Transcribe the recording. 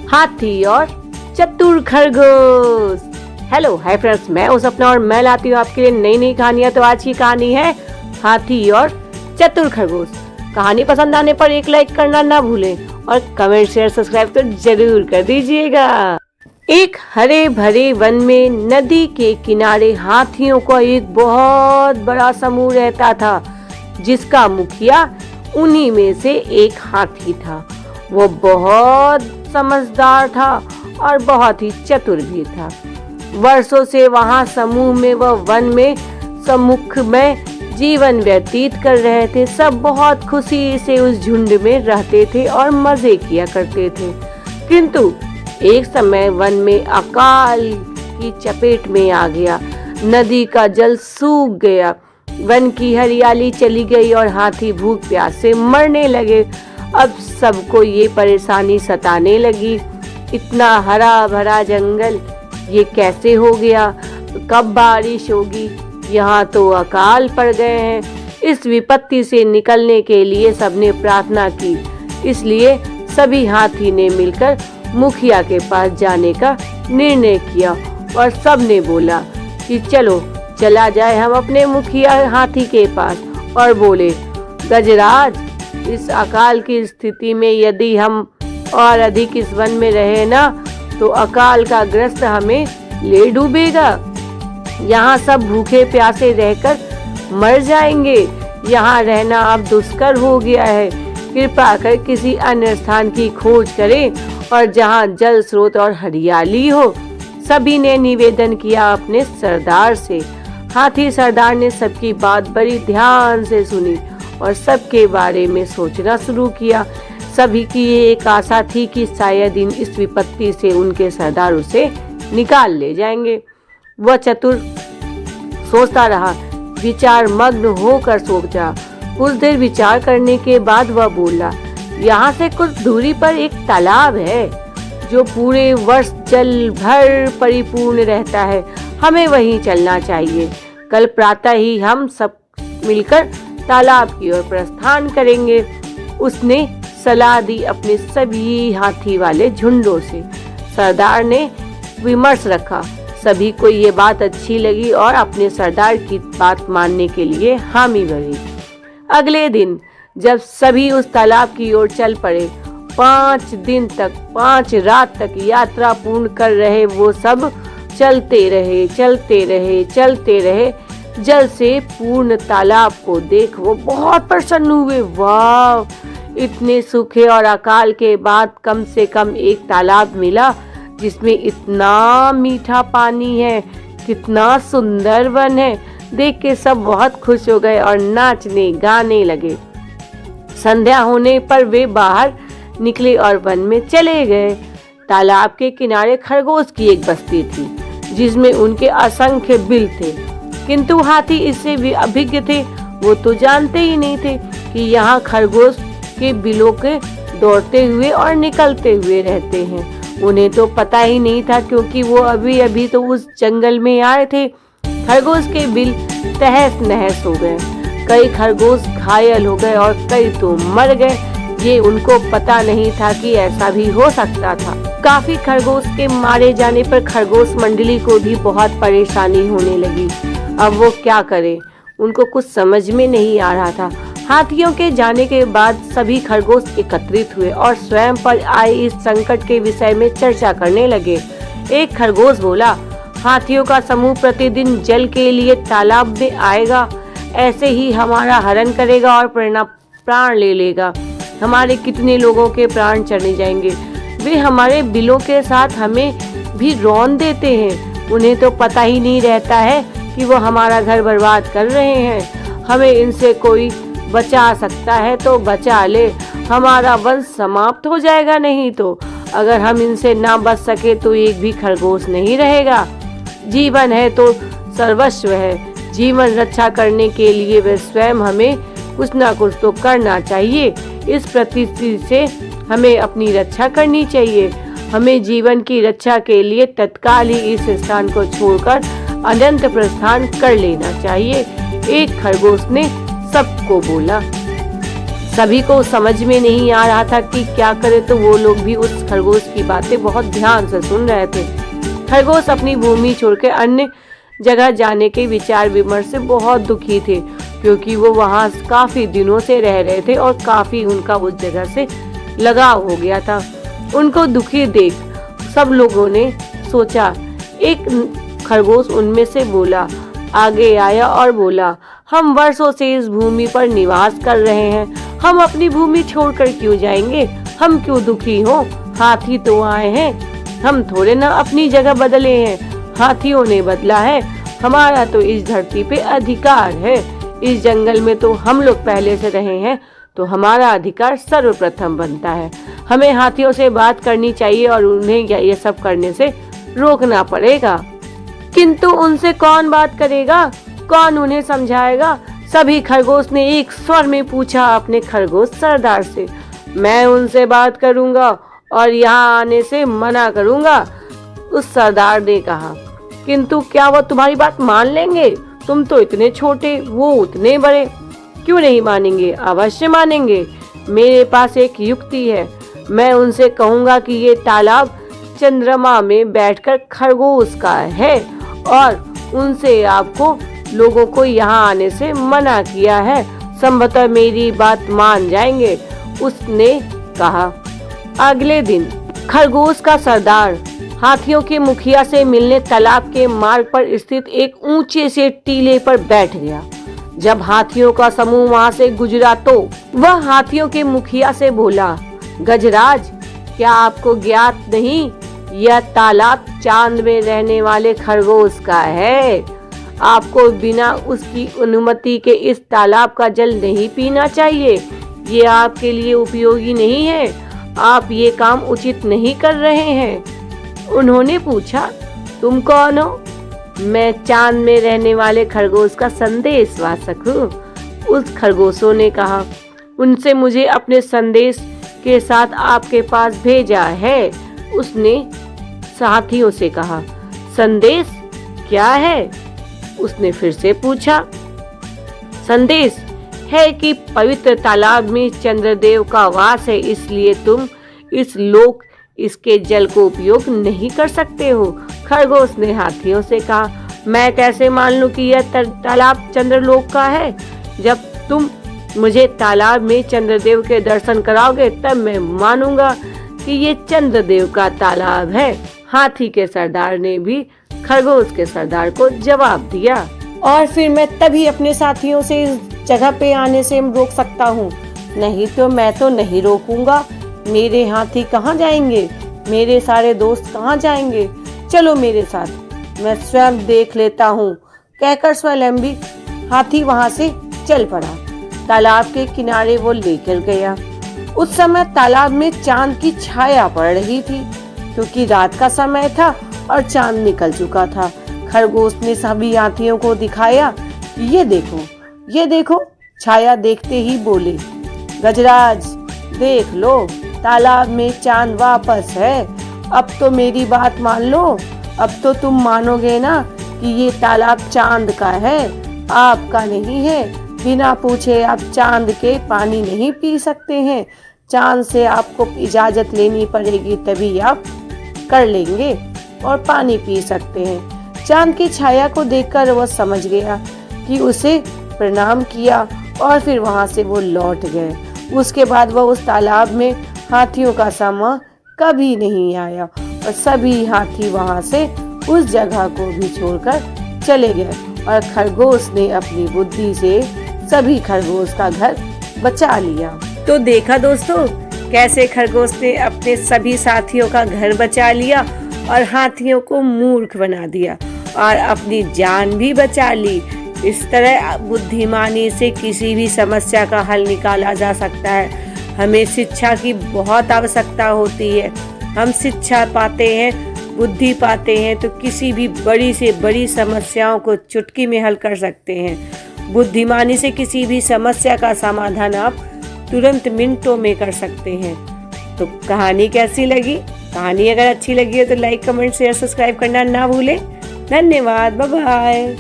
हाथी और चतुर खरगोश। हेलो हाय फ्रेंड्स, मैं हूं सपना और मैं लाती हूँ आपके लिए नई नई कहानियां। तो आज की कहानी है हाथी और चतुर खरगोश। कहानी पसंद आने पर एक लाइक करना ना भूलें और कमेंट शेयर सब्सक्राइब तो जरूर कर दीजिएगा। एक हरे भरे वन में नदी के किनारे हाथियों का एक बहुत बड़ा समूह रहता था, जिसका मुखिया उन्हीं में से एक हाथी था। वो बहुत समझदार था और बहुत ही चतुर भी था। वर्षों से वहां समूह में व वन में सम्मुख में जीवन व्यतीत कर रहे थे। सब बहुत खुशी से उस झुंड में रहते थे और मजे किया करते थे। किंतु एक समय वन में अकाल की चपेट में आ गया। नदी का जल सूख गया, वन की हरियाली चली गई और हाथी भूख प्यास से मरने लगे। अब सबको ये परेशानी सताने लगी, इतना हरा भरा जंगल ये कैसे हो गया, कब बारिश होगी, यहाँ तो अकाल पड़ गए हैं। इस विपत्ति से निकलने के लिए सबने प्रार्थना की। इसलिए सभी हाथी ने मिलकर मुखिया के पास जाने का निर्णय किया और सबने बोला कि चलो चला जाए हम अपने मुखिया हाथी के पास। और बोले, गजराज, इस अकाल की स्थिति में यदि हम और अधिक इस वन में रहे ना, तो अकाल का ग्रस्त हमें ले डूबेगा। यहाँ सब भूखे प्यासे रहकर मर जाएंगे। यहाँ रहना अब दुष्कर हो गया है। कृपा कर किसी अन्य स्थान की खोज करें और जहाँ जल स्रोत और हरियाली हो। सभी ने निवेदन किया अपने सरदार से। हाथी सरदार ने सबकी बात बड़ी ध्यान से सुनी और सबके बारे में सोचना शुरू किया। सभी की ये एक आशा थी कि शायद इस विपत्ति से उनके सरदार उसे निकाल ले जाएंगे। वह चतुर सोचता रहा, विचार मग्न होकर सोचा। कुछ देर विचार करने के बाद वह बोला, यहाँ से कुछ दूरी पर एक तालाब है जो पूरे वर्ष जल भर परिपूर्ण रहता है। हमें वहीं चलना चाहिए। कल प्रातः ही हम सब मिलकर तालाब की ओर प्रस्थान करेंगे। उसने सलाह दी अपने सभी हाथी वाले झुंडों से। सरदार ने विमर्श रखा। सभी को ये बात अच्छी लगी और अपने सरदार की बात मानने के लिए हामी भरी। अगले दिन जब सभी उस तालाब की ओर चल पड़े, 5 दिन तक 5 रात तक यात्रा पूर्ण कर रहे वो सब चलते रहे। जल से पूर्ण तालाब को देख वो बहुत प्रसन्न हुए। वाह, इतने सूखे और अकाल के बाद कम से कम एक तालाब मिला जिसमें इतना मीठा पानी है। कितना सुंदर वन है। देख के सब बहुत खुश हो गए और नाचने गाने लगे। संध्या होने पर वे बाहर निकले और वन में चले गए। तालाब के किनारे खरगोश की एक बस्ती थी जिसमें उनके असंख्य बिल थे। किंतु हाथी इससे भी अभिज्ञ थे। वो तो जानते ही नहीं थे कि यहाँ खरगोश के बिलों के दौड़ते हुए और निकलते हुए रहते हैं। उन्हें तो पता ही नहीं था, क्योंकि वो अभी अभी तो उस जंगल में आए थे। खरगोश के बिल तहस नहस हो गए। कई खरगोश घायल हो गए और कई तो मर गए। ये उनको पता नहीं था कि ऐसा भी हो सकता था। काफी खरगोश के मारे जाने पर खरगोश मंडली को भी बहुत परेशानी होने लगी। अब वो क्या करे, उनको कुछ समझ में नहीं आ रहा था। हाथियों के जाने के बाद सभी खरगोश एकत्रित हुए और स्वयं पर आए इस संकट के विषय में चर्चा करने लगे। एक खरगोश बोला, हाथियों का समूह प्रतिदिन जल के लिए तालाब में आएगा, ऐसे ही हमारा हरण करेगा और प्राण ले लेगा। हमारे कितने लोगों के प्राण चले जाएंगे। वे हमारे बिलों के साथ हमें भी रौंद देते हैं। उन्हें तो पता ही नहीं रहता है कि वो हमारा घर बर्बाद कर रहे हैं। हमें इनसे कोई बचा सकता है तो बचा ले, हमारा वंश समाप्त हो जाएगा। नहीं तो अगर हम इनसे ना बच सके तो एक भी खरगोश नहीं रहेगा। जीवन है तो सर्वस्व है। जीवन रक्षा करने के लिए वे स्वयं हमें कुछ ना कुछ तो करना चाहिए। इस परिस्थिति से हमें अपनी रक्षा करनी चाहिए। हमें जीवन की रक्षा के लिए तत्काल ही इस स्थान को छोड़कर अनंत प्रस्थान कर लेना चाहिए। एक खरगोश ने सबको बोला। सभी को समझ में नहीं आ रहा था कि क्या करे, तो वो लोग भी उस खरगोश की बातें बहुत ध्यान से सुन रहे थे। खरगोश अपनी भूमि छोड़कर अन्य जगह जाने के विचार विमर्श से बहुत दुखी थे, क्योंकि वो वहाँ काफी दिनों से रह रहे थे और काफी उनका उस जगह से लगाव हो गया था। उनको दुखी देख सब लोगों ने सोचा। एक खरगोश उनमें से बोला, आगे आया और बोला, हम वर्षों से इस भूमि पर निवास कर रहे हैं, हम अपनी भूमि छोड़कर क्यों जाएंगे? हम क्यों दुखी हो? हाथी तो आए हैं, हम थोड़े ना अपनी जगह बदले हैं, हाथियों ने बदला है। हमारा तो इस धरती पे अधिकार है, इस जंगल में तो हम लोग पहले से रहे हैं, तो हमारा अधिकार सर्वप्रथम बनता है। हमें हाथियों से बात करनी चाहिए और उन्हें ये सब करने से रोकना पड़ेगा। किंतु उनसे कौन बात करेगा? कौन उन्हें समझाएगा? सभी खरगोश ने एक स्वर में पूछा अपने खरगोश सरदार से। मैं उनसे बात करूंगा और यहाँ आने से मना करूंगा, उस सरदार ने कहा। किंतु क्या वो तुम्हारी बात मान लेंगे? तुम तो इतने छोटे, वो उतने बड़े। क्यों नहीं मानेंगे? अवश्य मानेंगे। मेरे पास एक युक्ति है। मैं उनसे कहूंगा कि ये तालाब चंद्रमा में बैठकर खरगोश का है और उनसे आपको लोगों को यहाँ आने से मना किया है। संभवतः मेरी बात मान जाएंगे, उसने कहा। अगले दिन खरगोश का सरदार हाथियों के मुखिया से मिलने तालाब के मार्ग पर स्थित एक ऊंचे से टीले पर बैठ गया। जब हाथियों का समूह वहां से गुजरा तो वह हाथियों के मुखिया से बोला, गजराज, क्या आपको ज्ञात नहीं, यह तालाब चांद में रहने वाले खरगोश का है। आपको बिना उसकी अनुमति के इस तालाब का जल नहीं पीना चाहिए। ये आपके लिए उपयोगी नहीं है। आप ये काम उचित नहीं कर रहे हैं। उन्होंने पूछा, तुम कौन हो? मैं चांद में रहने वाले खरगोश का संदेशवाहक हूँ, उस खरगोशों ने कहा। उनसे मुझे अपने संदेश के साथ आपके पास भेजा है, उसने साथियों से कहा। संदेश क्या है? उसने फिर से पूछा। संदेश है कि पवित्र तालाब में चंद्रदेव का वास है, इसलिए तुम इस लोक इसके जल को उपयोग नहीं कर सकते हो। खरगोश ने हाथियों से कहा, मैं कैसे मान लूं कि यह तालाब चंद्रलोक का है? जब तुम मुझे तालाब में चंद्रदेव के दर्शन कराओगे तब मैं मानूंगा कि ये चंद्रदेव का तालाब है। हाथी के सरदार ने भी खरगोश के सरदार को जवाब दिया। और फिर मैं तभी अपने साथियों से इस जगह पे आने से रोक सकता हूँ, नहीं तो मैं तो नहीं रोकूंगा। मेरे हाथी कहाँ जाएंगे? मेरे सारे दोस्त कहाँ जाएंगे? चलो मेरे साथ, मैं स्वयं देख लेता हूँ। कहकर स्वावलंबी हाथी वहाँ से चल पड़ा। तालाब के किनारे वो लेकर गया। उस समय तालाब में चांद की छाया पड़ रही थी, क्योंकि रात का समय था और चांद निकल चुका था। खरगोश ने सभी हाथियों को दिखाया, ये देखो, ये देखो। छाया देखते ही बोले, गजराज, देख लो, तालाब में चांद वापस है। अब तो मेरी बात मान लो। अब तो तुम मानोगे ना कि ये तालाब चांद का है, आपका नहीं है। बिना पूछे आप चांद के पानी नहीं पी सकते हैं। चांद से आपको इजाजत लेनी पड़ेगी, तभी आप कर लेंगे और पानी पी सकते हैं। चांद की छाया को देखकर वह समझ गया कि उसे प्रणाम किया और फिर वहां से वो लौट गए। उसके बाद वह उस तालाब में हाथियों का समूह कभी नहीं आया और सभी हाथी वहां से उस जगह को भी छोड़कर चले गए और खरगोश ने अपनी बुद्धि से सभी खरगोश का घर बचा लिया। तो देखा दोस्तों, कैसे खरगोश ने अपने सभी साथियों का घर बचा लिया और हाथियों को मूर्ख बना दिया और अपनी जान भी बचा ली। इस तरह बुद्धिमानी से किसी भी समस्या का हल निकाला जा सकता है। हमें शिक्षा की बहुत आवश्यकता होती है। हम शिक्षा पाते हैं, बुद्धि पाते हैं तो किसी भी बड़ी से बड़ी समस्याओं को चुटकी में हल कर सकते हैं। बुद्धिमानी से किसी भी समस्या का समाधान आप तुरंत मिनटों में कर सकते हैं। तो कहानी कैसी लगी? कहानी अगर अच्छी लगी है तो लाइक, कमेंट, शेयर, सब्सक्राइब करना ना भूलें। धन्यवाद, बाय बाय।